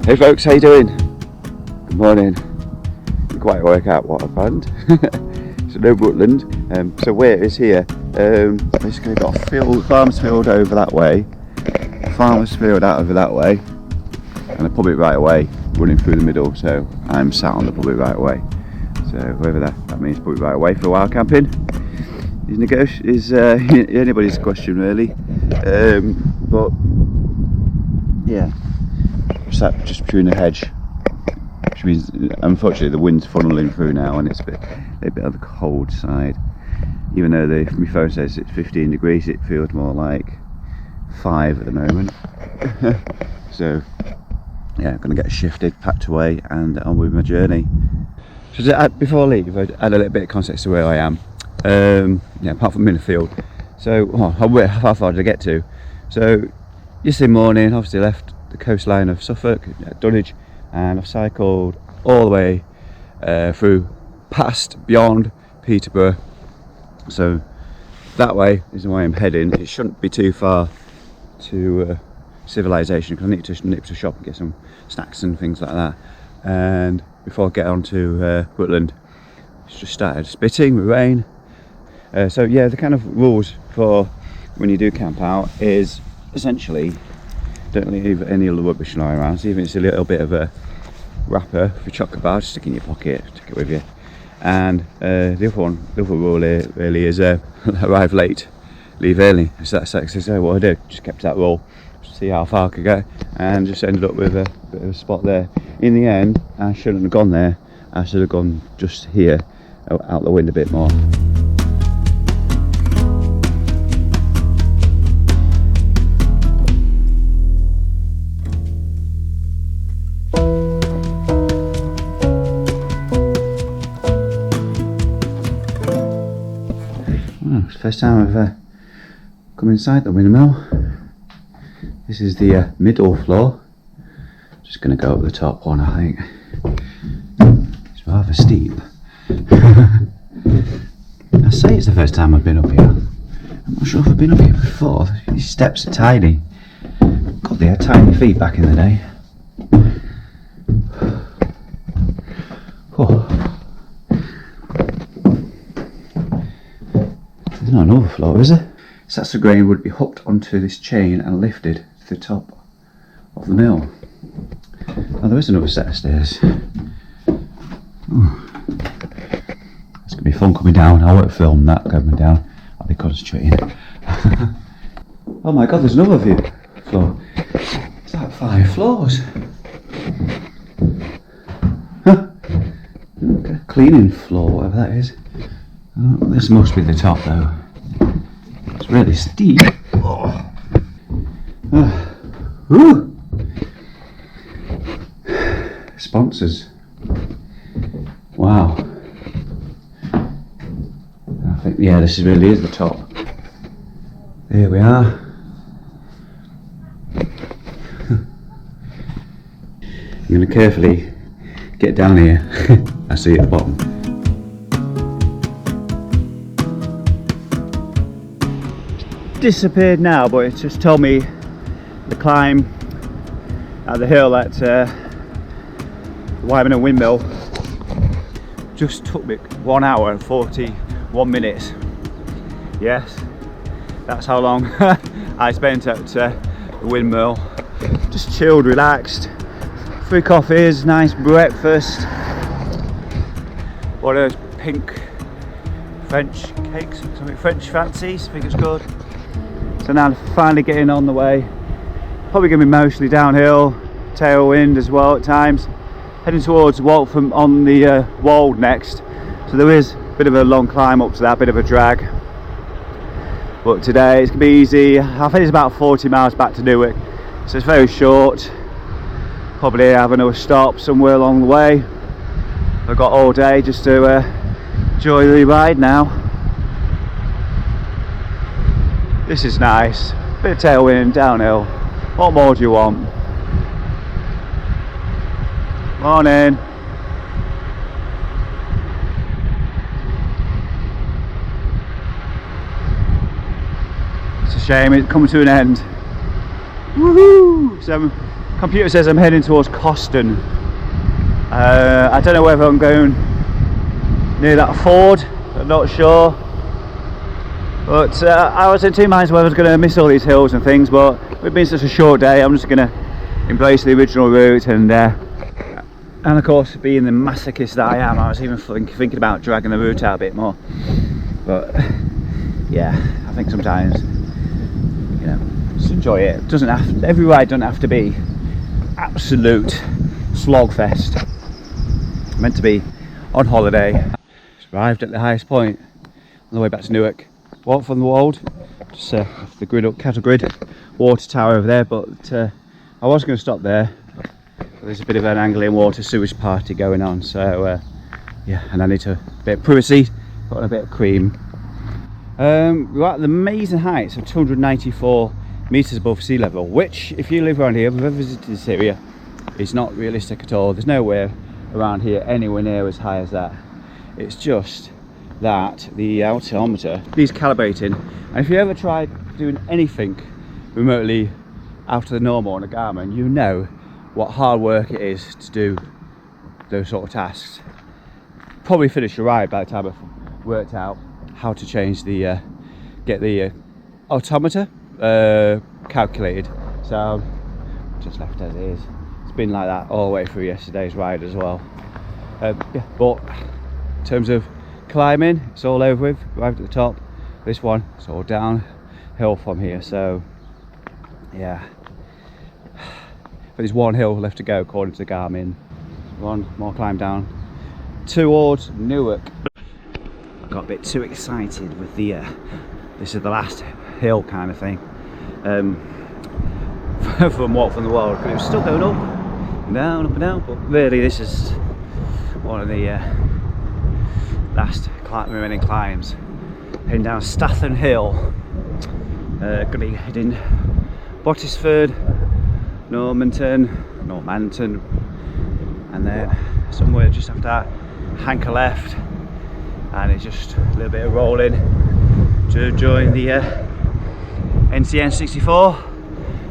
Hey folks, how you doing? Good morning. Didn't quite work out what I planned. So no Rutland. So where is here? Basically got a field, farmer's field over that way, farmer's field out over that way, and a public right of way running through the middle. So I'm sat on the public right of way. So whether that means public right of way for wild camping is anybody's question really. But yeah. Sat just between a hedge, which means unfortunately the wind's funneling through now and it's a bit on the cold side. Even though my phone says it's 15 degrees, it feels more like 5 at the moment. So yeah, I'm going to get shifted, packed away and on with my journey. So before I leave, I add a little bit of context to where I am. Yeah, apart from in the field. So how far did I get to? So yesterday morning, obviously left the coastline of Suffolk at Dunwich, and I've cycled all the way through past beyond Peterborough. So that way is the way I'm heading. It shouldn't be too far to civilization, because I need to nip to the shop and get some snacks and things like that. And before I get on to Rutland, it's just started spitting with rain. So yeah, the kind of rules for when you do camp out is essentially don't leave any of the rubbish lying around. So even if it's a little bit of a wrapper for chocolate bar, just stick it in your pocket, take it with you. And the other rule here really is arrive late, leave early. So that's exactly what I did. Just kept that rule, see how far I could go, and just ended up with a bit of a spot there. In the end, I shouldn't have gone there. I should have gone just here, out the wind a bit more. First time I've come inside the windmill. This is the middle floor. Just going to go up the top one, I think. It's rather steep. I say it's the first time I've been up here. I'm not sure if I've been up here before. These steps are tiny. God, they had tiny feet back in the day. Oh. There's not another floor, is there? Sacks of grain would be hooked onto this chain and lifted to the top of the mill. Oh, there is another set of stairs. Oh. It's going to be fun coming down. I won't film that coming down. I'll be concentrating. Oh my god, there's another view floor. It's like 5 floors. Huh. Okay. Cleaning floor, whatever that is. Oh, this must be the top though. It's really steep. Oh. Ooh. Sponsors. Wow. I think, yeah, this really is the top. Here we are. I'm going to carefully get down here. I see at the bottom. Disappeared now, but it just told me the climb at the hill at the Wyman Windmill just took me 1 hour and 41 minutes. Yes, that's how long I spent at the windmill. Just chilled, relaxed, 3 coffees, nice breakfast, one of those pink French cakes, something French fancies, I think it's good. So now finally getting on the way. Probably going to be mostly downhill, tailwind as well at times. Heading towards Waltham on the Wold next. So there is a bit of a long climb up to that, bit of a drag. But today it's going to be easy. I think it's about 40 miles back to Newark. So it's very short. Probably have another stop somewhere along the way. I've got all day just to enjoy the ride now. This is nice, bit of tailwind, downhill. What more do you want? Morning. It's a shame it's coming to an end. Woohoo! So computer says I'm heading towards Coston. I don't know whether I'm going near that ford, I'm not sure. But I was in two minds whether I was going to miss all these hills and things, but it's been such a short day, I'm just going to embrace the original route. And of course, being the masochist that I am, I was even thinking about dragging the route out a bit more. But yeah, I think sometimes, you know, just enjoy it. It doesn't have to, every ride doesn't have to be absolute slogfest. It's meant to be on holiday. Just arrived at the highest point on the way back to Newark. Walk from the Wold, just off the grid up cattle grid, water tower over there. But I was going to stop there. There's a bit of an Anglian water sewage party going on, so yeah, and I need a bit of privacy, got a bit of cream. We're at the amazing heights of 294 metres above sea level, which, if you live around here, if you've ever visited this area, is not realistic at all. There's nowhere around here anywhere near as high as that. It's just that the altimeter needs calibrating, and if you ever tried doing anything remotely out of the normal on a Garmin, you know what hard work it is to do those sort of tasks. Probably finish your ride by the time I've worked out how to change the get the altimeter calculated. So just left as it is. It's been like that all the way through yesterday's ride as well. Yeah, but in terms of climbing, it's all over with. Arrived at the top. This one, it's all downhill from here. So yeah, but there's one hill left to go according to the Garmin. One more climb down towards Newark. Got a bit too excited with the this is the last hill kind of thing from Walk from the World, but it was still going up and down, but really this is one of the last remaining climbs. Heading down Statham Hill, going to be heading Bottisford, Normanton, and then somewhere just after that, Hanker left, and it's just a little bit of rolling to join the NCN 64,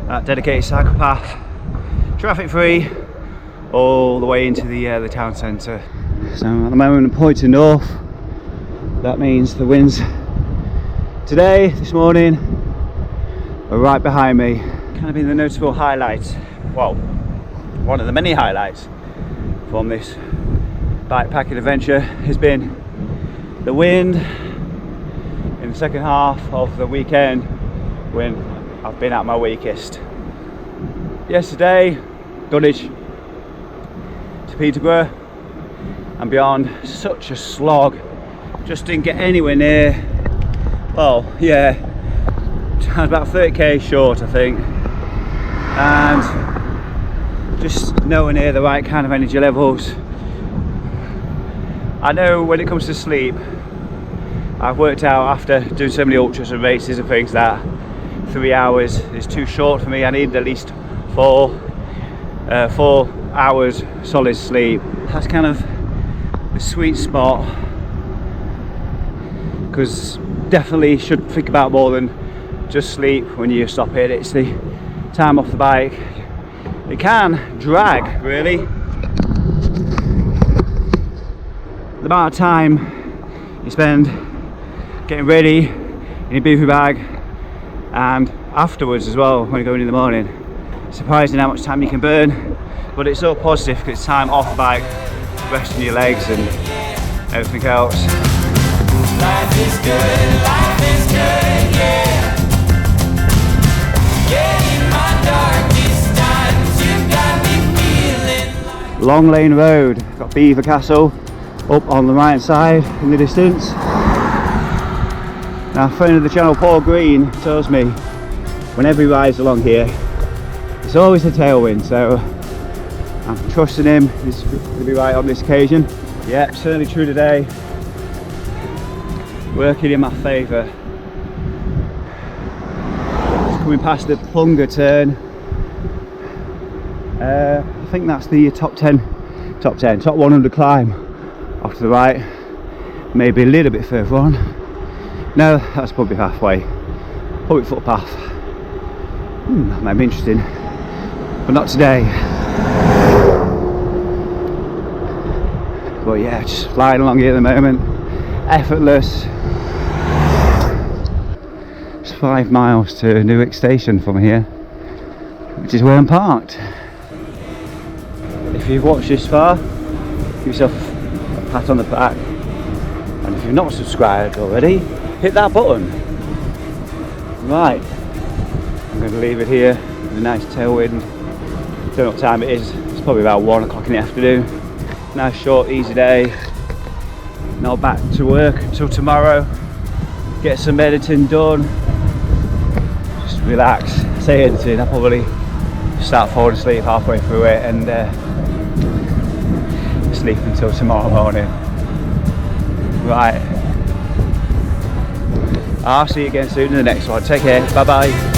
that dedicated cycle path, traffic free, all the way into the town centre. So at the moment I'm pointing north. That means the winds today, this morning, are right behind me. Kind of been the notable highlights, well, one of the many highlights from this bikepacking adventure has been the wind in the second half of the weekend when I've been at my weakest. Yesterday, Dunwich to Peterborough and beyond, such a slog. Just didn't get anywhere near, well, yeah, I was about 30k short I think, and just nowhere near the right kind of energy levels. I know when it comes to sleep, I've worked out after doing so many ultras and races and things that 3 hours is too short for me. I need at least 4 hours solid sleep. That's kind of the sweet spot, because definitely should think about more than just sleep when you stop it. It's the time off the bike. It can drag really. The amount of time you spend getting ready in your beefy bag and afterwards as well when you go in the morning. Surprising how much time you can burn, but it's so positive because it's time off the bike, resting your legs and everything else. Life is good, yeah. Yeah, in my darkest times, you got me feeling like... Long Lane Road, got Beaver Castle up on the right side in the distance. Now, friend of the channel Paul Green tells me whenever he rides along here, it's always a tailwind, so I'm trusting him, he's going to be right on this occasion. Yeah, certainly true today. Working in my favour. Just coming past the Plunga turn. I think that's the top 100 climb off to the right. Maybe a little bit further on. No, that's probably halfway. Public footpath. That might be interesting, but not today. But yeah, just flying along here at the moment, effortless. It's 5 miles to Newark station from here, which is where I'm parked. If you've watched this far, give yourself a pat on the back, and if you've not subscribed already, hit that button. Right, I'm going to leave it here with a nice tailwind. Don't know what time it is, it's probably about 1 o'clock in the afternoon. Nice short easy day, not back to work until tomorrow, get some editing done, just relax. I say editing, I'll probably start falling asleep halfway through it and sleep until tomorrow morning. Right, I'll see you again soon in the next one. Take care, bye bye.